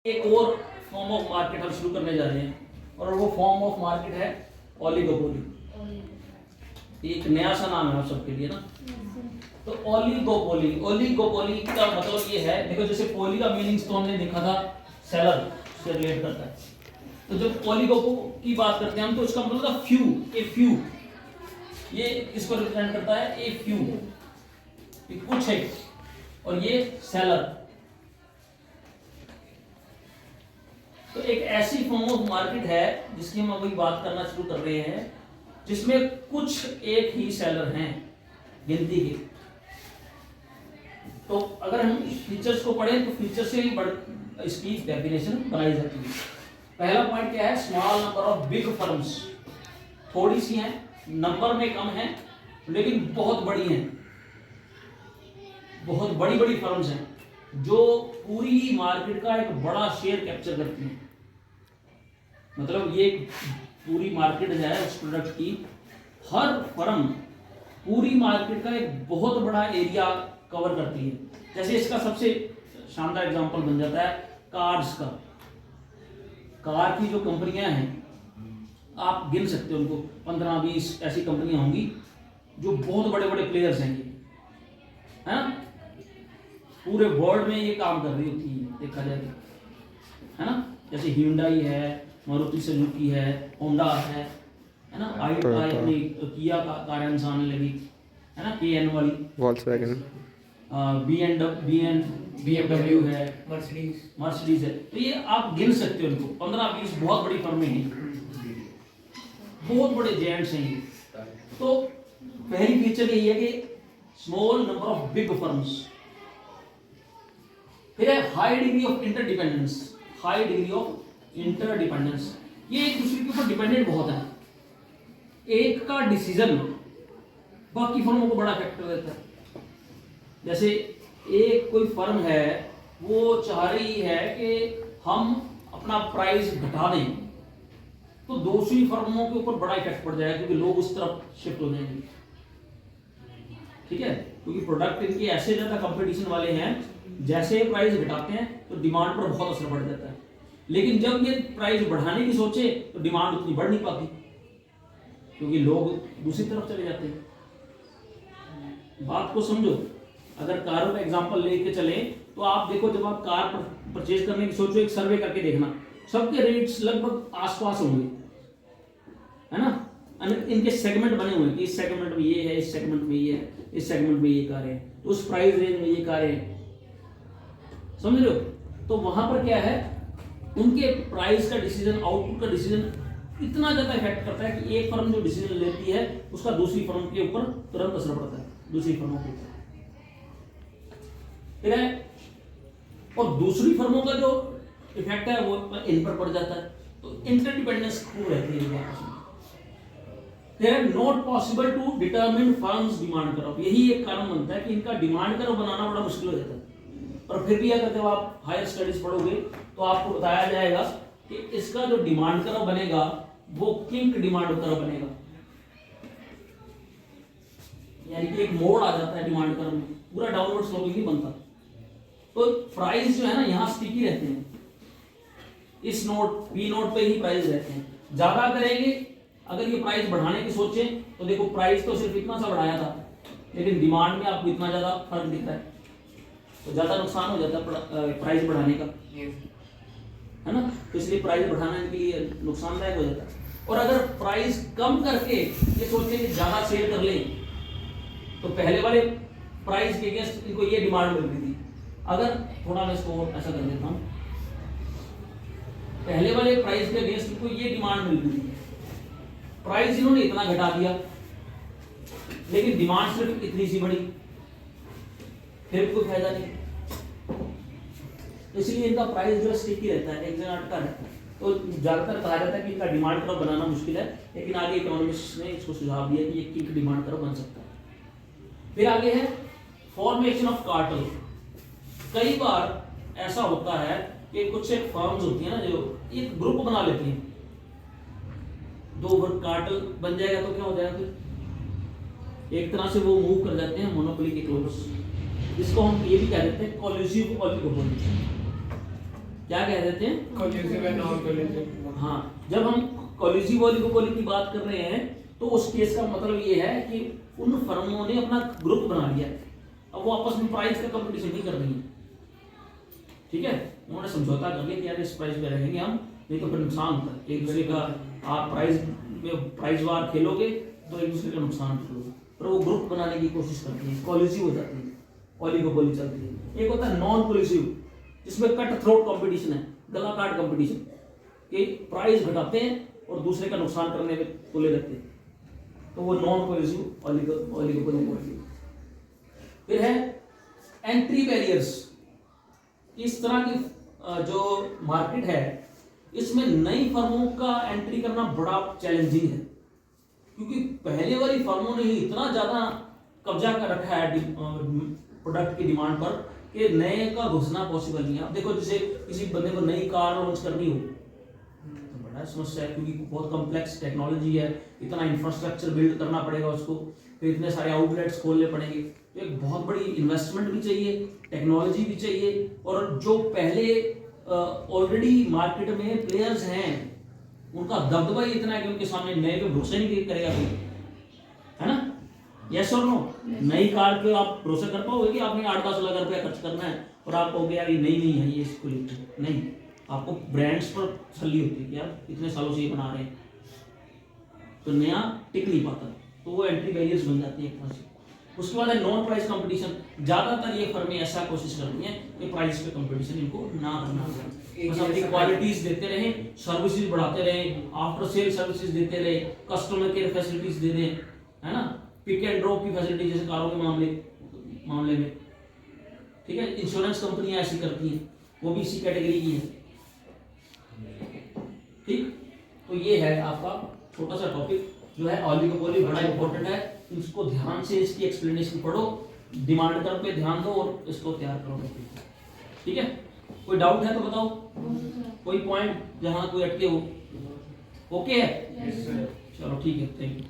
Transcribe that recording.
एक और form of market हम शुरू करने जा रहे हैं और वो फॉर्म ऑफ मार्केट है ओलिगोपोली। एक नया सा नाम है आप सबके लिए ना। तो ओलिगोपोली, ओलिगोपोली का मतलब ये है, देखो जैसे पोली का मीनिंग तो हमने देखा था सेलर से रिलेट करता है। तो जब ओलिगोपो की बात करते हैं हम तो इसका मतलब था फ्यू, ए फ्यू। ये इसको रिप्रेजेंट करता है ए फ्यू, कुछ है, और ये सेलर। तो एक ऐसी फॉर्म ऑफ मार्केट है जिसकी हम अभी बात करना शुरू कर रहे हैं, जिसमें कुछ एक ही सेलर हैं गिनती के। तो अगर हम फीचर्स को पढ़ें तो फीचर से ही इसकी डेफिनेशन बनाई जाती है। पहला पॉइंट क्या है? Small number of big firms. थोड़ी सी हैं, नंबर में कम है, लेकिन बहुत बड़ी हैं, बहुत बड़ी बड़ी फर्म्स हैं जो पूरी मार्केट का एक बड़ा शेयर कैप्चर करती हैं। मतलब ये पूरी मार्केट है उस प्रोडक्ट की, हर फर्म पूरी मार्केट का एक बहुत बड़ा एरिया कवर करती है। जैसे इसका सबसे शानदार एग्जांपल बन जाता है कार्स का। कार की जो कंपनियां हैं आप गिन सकते हो उनको, 15-20 ऐसी कंपनियां होंगी जो बहुत बड़े बड़े प्लेयर्स हैं, ये है ना, पूरे वर्ल्ड में ये काम कर रही होती है देखा जाए तो, है ना। जैसे Hyundai है, मारुति सुजुकी है, होंडा है ना, आई अपनी किया का कार आने लगी है ना, KN वाली, वॉल्क्सवैगन, BMW है, मर्सिडीज है। तो ये आप गिन सकते हो इनको, 15-20 बहुत बड़ी फर्में हैं, बहुत बड़े जेंट्स हैं ये। तो पहली फीचर यही है कि small number of big firms. फिर है high degree of interdependence. High degree of interdependence, ये एक दूसरे के ऊपर डिपेंडेंट बहुत है। एक का डिसीजन बाकी फर्मों को बड़ा इफेक्ट कर देता है। जैसे एक कोई फर्म है, वो चाह रही है कि हम अपना प्राइस घटा दें, तो दूसरी फर्मों के ऊपर बड़ा इफेक्ट पड़ जाएगा, क्योंकि लोग उस तरफ शिफ्ट हो जाएंगे। ठीक है, क्योंकि प्रोडक्ट इनके ऐसे ज्यादा कंपटीशन वाले हैं, जैसे प्राइस घटाते हैं तो डिमांड पर बहुत असर पड़ जाता है। लेकिन जब ये प्राइस बढ़ाने की सोचे तो डिमांड उतनी बढ़ नहीं पाती, क्योंकि लोग दूसरी तरफ चले जाते हैं। बात को समझो। अगर कारों का एग्जांपल लेके चले तो आप देखो, जब आप कार परचेज करने की सोचो, एक सर्वे करके देखना, सबके रेट्स लगभग आसपास होंगे, है ना। इनके सेगमेंट बने हुए हैं कि इस सेगमेंट में ये है, इस सेगमेंट में ये है, इस सेगमेंट में ये कारें हैं, तो उस प्राइस रेंज में ये कारें हैं, समझ रहे हो। तो वहां पर क्या है, उनके प्राइस का डिसीजन, आउटपुट का डिसीजन इतना ज्यादा इफेक्ट करता है कि एक फर्म जो डिसीजन लेती है उसका दूसरी फर्म के ऊपर तुरंत असर पड़ता है, दूसरी फर्मों के ऊपर। फिर है, और दूसरी फर्मों का जो इफेक्ट है वो इन पर पड़ जाता है, तो इंटरडिपेंडेंस खूब रहती है। फिर not possible to determine firms demand curve. यही एक कारण बनता है कि इनका डिमांड कर्व बनाना बड़ा मुश्किल हो जाता है। और फिर भी अगर जब आप हायर स्टडीज पढ़ोगे तो आपको बताया जाएगा कि इसका जो डिमांड कर्व बनेगा वो किंक डिमांड कर्व बनेगा, यानी कि एक मोड़ आ जाता है डिमांड कर्व में, पूरा डाउनवर्ड स्लोपिंग नहीं बनता। तो प्राइस जो है ना यहाँ स्टिकी रहते हैं, इस नोट P नोट पे ही प्राइस रहते हैं। ज्यादा करेंगे, अगर ये प्राइस बढ़ाने की सोचे तो देखो प्राइस तो सिर्फ इतना सा बढ़ाया था, लेकिन डिमांड में आपको इतना ज्यादा फर्क दिख रहा है, तो ज्यादा नुकसान हो जाता है प्राइस बढ़ाने का, है ना। तो इसलिए प्राइस बढ़ाना इनके लिए नुकसानदायक हो जाता है। और अगर प्राइस कम करके ये सोचते हैं कि ज्यादा सेल कर लें, तो पहले वाले प्राइस के अगेंस्ट इनको ये डिमांड मिल रही थी। अगर थोड़ा मैं इसको ऐसा कर देता हूं, पहले वाले प्राइस के अगेंस्ट इनको ये डिमांड मिल रही थी, प्राइस इन्होंने इतना घटा दिया, लेकिन डिमांड सिर्फ इतनी सी बढ़ी, फिर कोई फायदा नहीं। इसलिए इनका प्राइस जो है स्टिकी रहता है, एक जगह अटका रहता है। तो ज्यादातर कहा जाता है कि इनका डिमांड कर्व बनाना मुश्किल है, लेकिन आगे इकोनॉमिस्ट ने इसको सुझाव दिया कि ये किंक डिमांड कर्व बन सकता है। फिर आगे है फॉर्मेशन ऑफ कार्टेल। कई बार ऐसा होता है कि कुछ एक फर्म्स होती है ना, जो एक ग्रुप बना लेती हैं, दो कार्टेल बन जाएगा तो क्या हो जाएगा, फिर एक तरह से वो मूव कर जाते हैं मोनोपोली के क्लोज, जिसको हम ये भी कह देते हैं कोलिजिव ओलिगोपोली। क्या कह देते हैं, कोलिजिव एंड नॉन कोलिजिव। हाँ, जब हम कोलिजिव ओलिगोपोली की बात कर रहे हैं तो उस केस का मतलब ये है कि उन फर्मों ने अपना ग्रुप बना लिया, अब वो आपस में प्राइस का कंपटीशन नहीं कर रही है, ठीक है, उन्होंने समझौता कर लिया कि यार इस प्राइस पे रहेंगे हम, नहीं तो फिर नुकसान होता है एक दूसरे का, आप प्राइस वार खेलोगे तो एक दूसरे का नुकसान करोगे, पर वो ग्रुप बनाने की कोशिश करती है, कोलिजिव हो जाती है, ओलिगोपोली चलती है। एक होता है नॉन कोलिजिव, जिसमें कट थ्रोट कंपटीशन है, गला काट कंपटीशन, कि प्राइस घटाते हैं और दूसरे का नुकसान करने में तुले रहते हैं, तो वो नॉन कोलिजिव ओलिगोपोली। फिर है एंट्री बैरियर्स। इस तरह की जो मार्केट है इसमें नई फर्मों का एंट्री करना बड़ा चैलेंजिंग है, क्योंकि पहले वाली फर्मों ने ही इतना ज्यादा कब्जा कर रखा है प्रोडक्ट की डिमांड पर कि नए का घुसना पॉसिबल नहीं है। अब देखो, जैसे किसी बंदे को नई कार लॉन्च करनी हो तो बड़ा समस्या है, क्योंकि बहुत कॉम्प्लेक्स टेक्नोलॉजी है, इतना इंफ्रास्ट्रक्चर बिल्ड करना पड़ेगा उसको, फिर इतने सारे आउटलेट्स खोलने पड़ेंगे, तो एक बहुत बड़ी इन्वेस्टमेंट भी चाहिए, टेक्नोलॉजी भी चाहिए, और जो पहले ऑलरेडी मार्केट में प्लेयर्स हैं उनका दबदबा ही इतना है कि उनके सामने नए पे भरोसा नहीं करेगा कोई, है ना, यस और नो। नई कार पे आप भरोसा कर पाओगे कि आपने 8-10 लाख रुपया खर्च करना है और आप कहोगे यार ये नई नहीं है, ये इसको नहीं, आपको ब्रांड्स पर तसल्ली होती है कि यार इतने सालों से ये बना रहे हैं, तो नया टिक नहीं पाता, तो वो एंट्री बैरियर्स बन जाती है एक तरह से। उसके बाद है नॉन प्राइस कंपटीशन। ज्यादातर ये फर्में ऐसा कोशिश करती हैं कि प्राइस पे कंपटीशन इनको ना करना पड़े, बस अपनी क्वालिटीज देते रहें, सर्विसेज बढ़ाते रहें, आफ्टर सेल सर्विसेज देते रहे, कस्टमर केयर फैसिलिटीज दे दें, है ना, पिक एंड ड्रॉप की फैसिलिटी जैसे कारों के मामले में, ठीक है, इंश्योरेंस कंपनियां ऐसी करती हैं, वो भी इसी कैटेगरी की है, ठीक। तो ये है आपका छोटा सा टॉपिक जो है ओलिगोपोली, बड़ा इंपॉर्टेंट है, इसको ध्यान से इसकी एक्सप्लेनेशन पढ़ो, डिमांड कर्व पे ध्यान दो और इसको तैयार करो, ठीक है। कोई डाउट है तो बताओ, कोई पॉइंट जहां कोई अटके हो, ओके है, चलो ठीक है, थैंक यू।